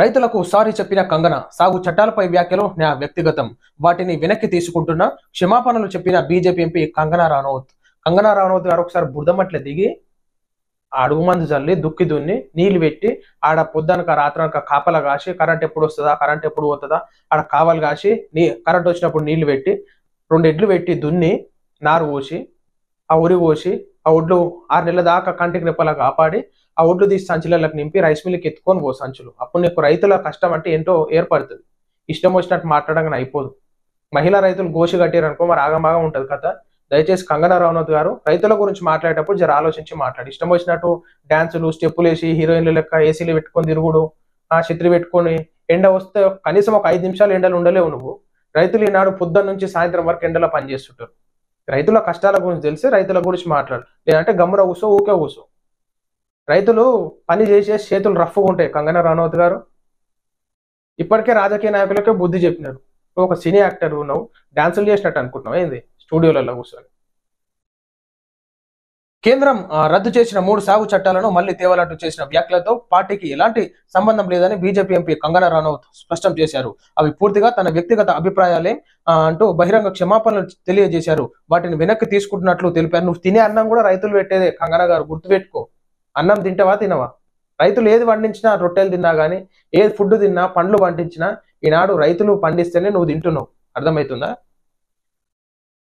రైతులకు సారీ చెప్పిన కంగన, సాగు చట్టాలపై వ్యాఖ్యలు నా వ్యక్తిగతం, వాటిని వెనక్కి తీసుకుంటున్నా, క్షమాపణలు చెప్పిన బీజేపీ ఎంపీ కంగనా రనౌత్. కంగనా రనౌత్ గారు ఒకసారి బురదమట్ల దిగి ఆ అడుగు మందు చల్లి దుక్కి దున్ని నీళ్లు పెట్టి ఆడ పొద్దునక రాత్రనక కాపలా కాసి కరెంట్ ఎప్పుడు వస్తుందా కరెంట్ ఎప్పుడు పోతుందా ఆడ కావాలి కాసి కరెంట్ వచ్చినప్పుడు నీళ్లు పెట్టి 2 ఎడ్లు పెట్టి దున్ని నారు పోసి ఆ ఉరి పోసి ఆ ఒడ్లు 6 నెలల దాకా కంటికి రెప్పలా కాపాడి ఆ ఒడ్లు తీసి సంచులకు నింపి రైస్ మిల్కి ఎత్తుకొని పో సంచులు. అప్పుడు నీకు రైతుల కష్టం అంటే ఏంటో ఏర్పడుతుంది. ఇష్టం వచ్చినట్టు మాట్లాడగానే అయిపోదు. మహిళా రైతులు గోషి కట్టారు అనుకో మరి ఆగమాగా ఉంటుంది కదా. దయచేసి కంగనా రనౌత్ గారు రైతుల గురించి మాట్లాడేటప్పుడు జర ఆలోచించి మాట్లాడి. ఇష్టం వచ్చినట్టు డాన్సులు స్టెప్పులు వేసి హీరోయిన్లు లెక్క ఏసీలు పెట్టుకొని తిరుగుడు, ఆ ఛత్రి పెట్టుకొని ఎండ వస్తే కనీసం ఒక 5 నిమిషాలు ఎండలు ఉండలేవు నువ్వు. రైతులు ఈనాడు పొద్దున్న నుంచి సాయంత్రం వరకు ఎండలో పనిచేస్తుంటారు. రైతుల కష్టాల గురించి తెలిసి రైతుల గురించి మాట్లాడు, లేదంటే గమ్మున కూసో ఊకే కూసో. రైతులు పని చేసే చేతులు రఫ్గా ఉంటాయి. కంగనా రనౌత్ గారు ఇప్పటికే రాజకీయ నాయకులకే బుద్ధి చెప్పినారు. ఒక సినీ యాక్టర్ ఉన్నావు, డాన్సులు చేసినట్టు అనుకుంటున్నావు ఏంది స్టూడియోలలో కూర్చొని. కేంద్రం రద్దు చేసిన 3 సాగు చట్టాలను మళ్లీ తేవాలంటూ చేసిన వ్యాఖ్యలతో పార్టీకి ఎలాంటి సంబంధం లేదని బీజేపీ ఎంపీ కంగనా రనౌత్ స్పష్టం చేశారు. అవి పూర్తిగా తన వ్యక్తిగత అభిప్రాయాలే అంటూ బహిరంగ క్షమాపణలు తెలియజేశారు. వాటిని వెనక్కి తీసుకుంటున్నట్లు తెలిపారు. నువ్వు తినే అన్నం కూడా రైతులు పెట్టేదే కంగనా గారు, గుర్తుపెట్టుకో. అన్నం తింటావా తినవా? రైతులు ఏది పండించినా, రొట్టెలు తిన్నా కానీ ఏది ఫుడ్ తిన్నా, పండ్లు పండించినా ఈనాడు రైతులు పండిస్తేనే నువ్వు తింటున్నావు. అర్థమవుతుందా?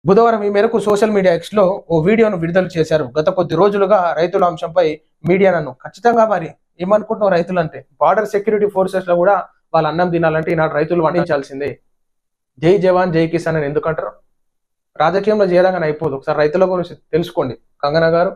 బుధవారం ఈ మేరకు సోషల్ మీడియా ఎక్స్లో ఓ వీడియోను విడుదల చేశారు. గత కొద్ది రోజులుగా రైతుల అంశంపై మీడియా నన్ను ఖచ్చితంగా మరి ఏమనుకుంటున్నావు రైతులు అంటే బార్డర్ సెక్యూరిటీ ఫోర్సెస్ లో కూడా వాళ్ళ అన్నం తినాలంటే ఈనాడు రైతులు పండించాల్సిందే. జై జవాన్ జై కిసాన్ అని ఎందుకంటారు? రాజకీయంలో చేయడంగానే అయిపోదు. ఒకసారి రైతుల గురించి తెలుసుకోండి కంగనా గారు.